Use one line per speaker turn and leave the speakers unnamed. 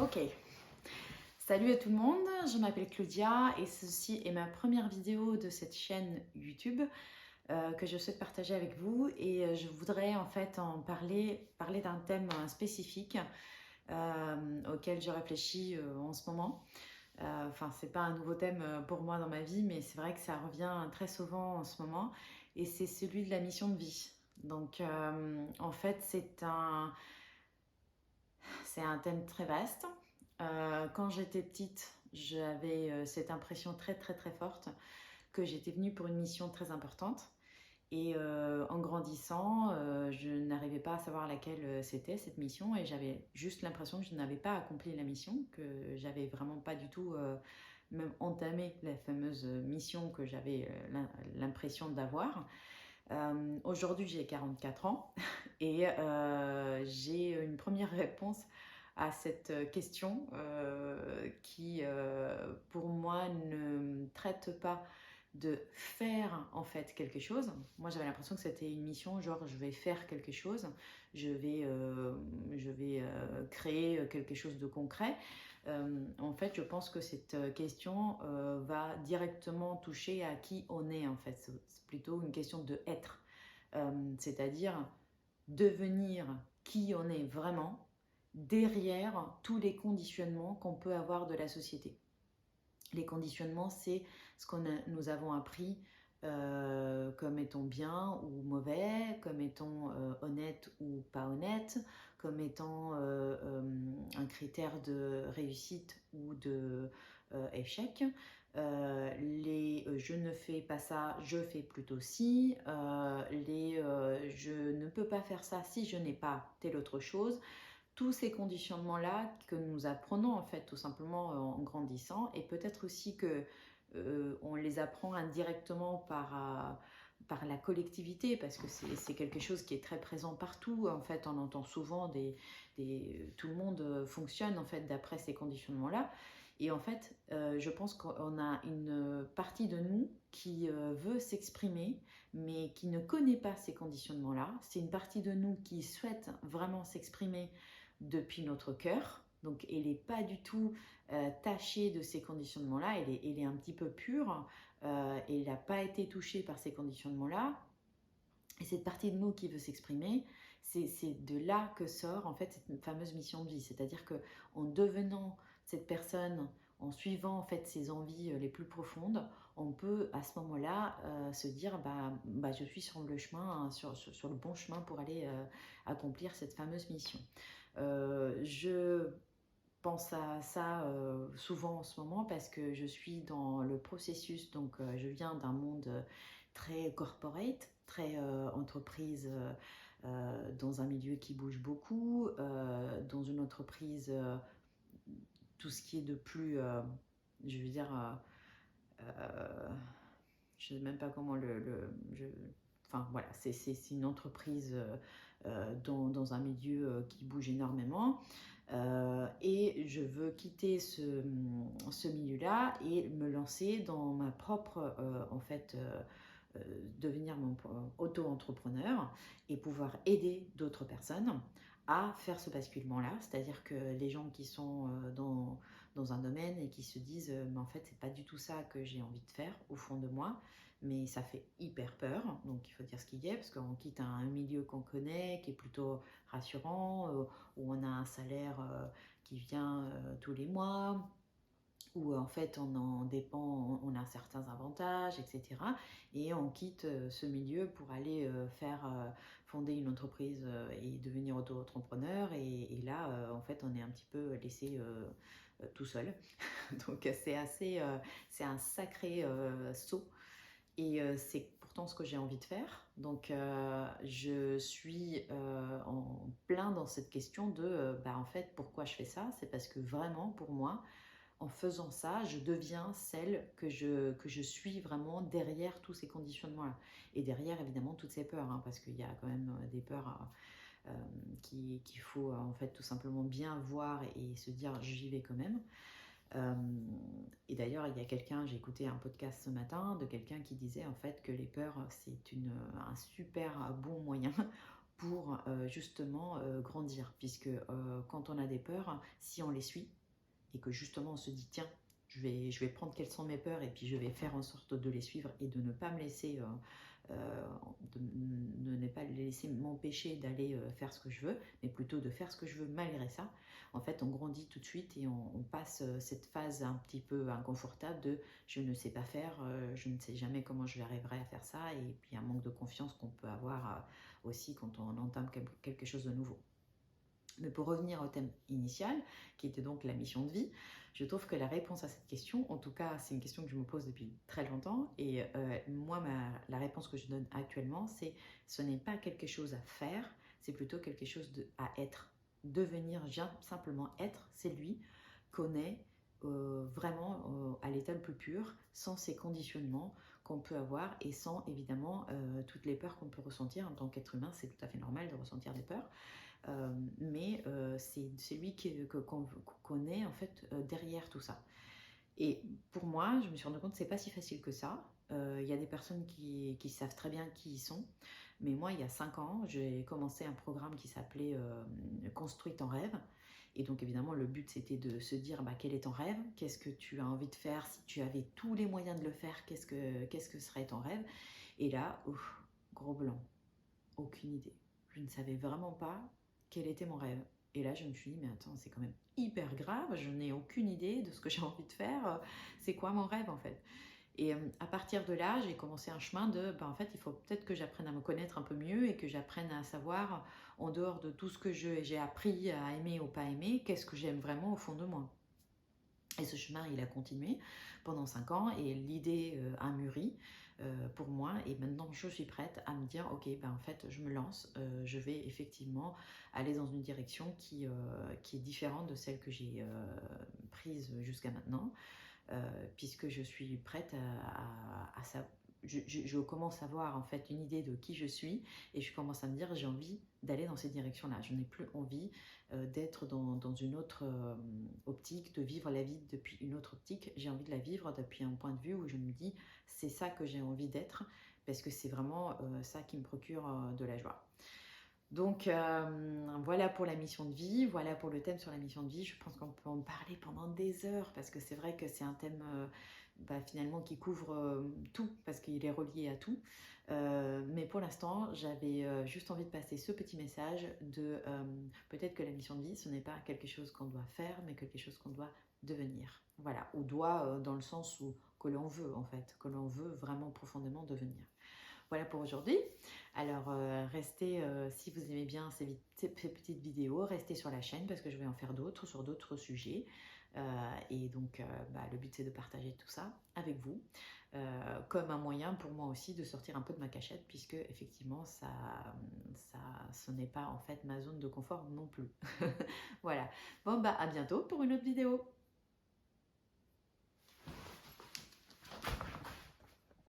Ok, salut à tout le monde, je m'appelle Claudia et ceci est ma première vidéo de cette chaîne YouTube que je souhaite partager avec vous et je voudrais en fait parler d'un thème spécifique auquel je réfléchis en ce moment. Enfin, c'est pas un nouveau thème pour moi dans ma vie, mais c'est vrai que ça revient très souvent en ce moment et c'est celui de la mission de vie. Donc en fait c'est un thème très vaste. Quand j'étais petite, j'avais cette impression très forte que j'étais venue pour une mission très importante. Et en grandissant, je n'arrivais pas à savoir laquelle c'était cette mission et j'avais juste l'impression que je n'avais pas accompli la mission, que j'avais vraiment pas du tout même entamé la fameuse mission que j'avais l'impression d'avoir. Aujourd'hui, j'ai 44 ans et j'ai une première réponse à cette question qui, pour moi, ne traite pas de faire en fait quelque chose. Moi, j'avais l'impression que c'était une mission, genre je vais faire quelque chose, je vais créer quelque chose de concret. En fait, je pense que cette question va directement toucher à qui on est en fait. C'est plutôt une question de être, c'est-à-dire devenir qui on est vraiment derrière tous les conditionnements qu'on peut avoir de la société. Les conditionnements, c'est ce que nous avons appris comme étant bien ou mauvais, comme étant honnête ou pas honnête, comme étant un critère de réussite ou de échec. Je ne fais pas ça, je fais plutôt ci. Je ne peux pas faire ça si je n'ai pas telle autre chose. Tous ces conditionnements-là que nous apprenons en fait tout simplement en grandissant, et peut-être aussi que on les apprend indirectement par la collectivité, parce que c'est quelque chose qui est très présent partout. En fait, on entend souvent tout le monde fonctionne en fait d'après ces conditionnements-là. Et en fait, je pense qu'on a une partie de nous qui veut s'exprimer, mais qui ne connaît pas ces conditionnements-là. C'est une partie de nous qui souhaite vraiment s'exprimer depuis notre cœur. Donc, elle n'est pas du tout tachée de ces conditionnements-là. Elle est un petit peu pure. Elle n'a pas été touchée par ces conditionnements-là. Et cette partie de nous qui veut s'exprimer, c'est de là que sort en fait cette fameuse mission de vie. C'est-à-dire que en devenant cette personne, en suivant en fait ses envies les plus profondes, on peut à ce moment-là se dire je suis sur le chemin, hein, sur le bon chemin pour aller accomplir cette fameuse mission. Je pense à ça souvent en ce moment parce que je suis dans le processus, donc je viens d'un monde très corporate, très entreprise, dans un milieu qui bouge beaucoup, dans une entreprise, tout ce qui est de plus, je veux dire, je ne sais même pas comment enfin voilà, c'est une entreprise dans un milieu qui bouge énormément. Et je veux quitter ce milieu-là et me lancer dans ma propre, en fait, devenir mon auto-entrepreneur et pouvoir aider d'autres personnes à faire ce basculement-là. C'est-à-dire que les gens qui sont dans un domaine et qui se disent mais en fait c'est pas du tout ça que j'ai envie de faire au fond de moi, mais ça fait hyper peur, donc il faut dire ce qu'il y a, parce qu'on quitte un milieu qu'on connaît, qui est plutôt rassurant, où on a un salaire qui vient tous les mois, où en fait on en dépend, on a certains avantages, etc. Et on quitte ce milieu pour aller fonder une entreprise et devenir auto-entrepreneur. Et là, en fait, on est un petit peu laissé tout seul. Donc c'est un sacré saut. Et c'est pourtant ce que j'ai envie de faire. Donc je suis en plein dans cette question de, en fait, pourquoi je fais ça? C'est parce que vraiment, pour moi, en faisant ça, je deviens celle que je suis vraiment derrière tous ces conditionnements-là. Et derrière, évidemment, toutes ces peurs, hein, parce qu'il y a quand même des peurs qu'il faut en fait tout simplement bien voir et se dire j'y vais quand même. Et d'ailleurs, il y a j'ai écouté un podcast ce matin de quelqu'un qui disait en fait que les peurs, c'est un super bon moyen pour justement grandir, puisque quand on a des peurs, si on les suit et que justement on se dit tiens, je vais prendre quelles sont mes peurs et puis je vais faire en sorte de les suivre et de ne pas me laisser de ne pas les laisser m'empêcher d'aller faire ce que je veux, mais plutôt de faire ce que je veux malgré ça. En fait, on grandit tout de suite et on passe cette phase un petit peu inconfortable de je ne sais pas faire, je ne sais jamais comment je arriverai à faire ça, et puis un manque de confiance qu'on peut avoir aussi quand on entame quelque chose de nouveau. Mais pour revenir au thème initial, qui était donc la mission de vie, je trouve que la réponse à cette question, en tout cas c'est une question que je me pose depuis très longtemps, et moi la réponse que je donne actuellement, c'est ce n'est pas quelque chose à faire, c'est plutôt quelque chose à être. Devenir, simplement être, c'est lui qu'on est vraiment à l'état le plus pur, sans ces conditionnements qu'on peut avoir et sans évidemment toutes les peurs qu'on peut ressentir en tant qu'être humain. C'est tout à fait normal de ressentir des peurs. Mais c'est lui qu'on connaît en fait derrière tout ça. Et pour moi, je me suis rendu compte que c'est pas si facile que ça. Il y a des personnes qui savent très bien qui ils sont. Mais moi, il y a 5 ans, j'ai commencé un programme qui s'appelait Construis ton rêve. Et donc évidemment, le but c'était de se dire bah, quel est ton rêve, qu'est-ce que tu as envie de faire, si tu avais tous les moyens de le faire, qu'est-ce que serait ton rêve. Et là, ouf, gros blanc, aucune idée. Je ne savais vraiment pas quel était mon rêve. Et là, je me suis dit, mais attends, c'est quand même hyper grave, je n'ai aucune idée de ce que j'ai envie de faire, c'est quoi mon rêve en fait. Et à partir de là, j'ai commencé un chemin de, en fait, il faut peut-être que j'apprenne à me connaître un peu mieux et que j'apprenne à savoir, en dehors de tout ce que j'ai appris à aimer ou pas aimer, qu'est-ce que j'aime vraiment au fond de moi. Et ce chemin, il a continué pendant 5 ans et l'idée a mûri pour moi. Et maintenant, je suis prête à me dire, ok, en fait, je me lance. Je vais effectivement aller dans une direction qui est différente de celle que j'ai prise jusqu'à maintenant, puisque je suis prête à ça. Je commence à avoir en fait une idée de qui je suis et je commence à me dire j'ai envie d'aller dans cette direction-là. Je n'ai plus envie d'être dans une autre optique, de vivre la vie depuis une autre optique. J'ai envie de la vivre depuis un point de vue où je me dis c'est ça que j'ai envie d'être parce que c'est vraiment ça qui me procure de la joie. Donc voilà pour la mission de vie, voilà pour le thème sur la mission de vie. Je pense qu'on peut en parler pendant des heures parce que c'est vrai que c'est un thème finalement qui couvre tout parce qu'il est relié à tout. Mais pour l'instant, j'avais juste envie de passer ce petit message de peut-être que la mission de vie, ce n'est pas quelque chose qu'on doit faire, mais quelque chose qu'on doit devenir. Voilà, ou doit dans le sens où que l'on veut en fait, que l'on veut vraiment profondément devenir. Voilà pour aujourd'hui. Alors, restez, si vous aimez bien ces petites vidéos, restez sur la chaîne parce que je vais en faire d'autres sur d'autres sujets. Et donc, le but, c'est de partager tout ça avec vous, comme un moyen pour moi aussi de sortir un peu de ma cachette, puisque effectivement, ce n'est pas en fait ma zone de confort non plus. Voilà. Bon, à bientôt pour une autre vidéo.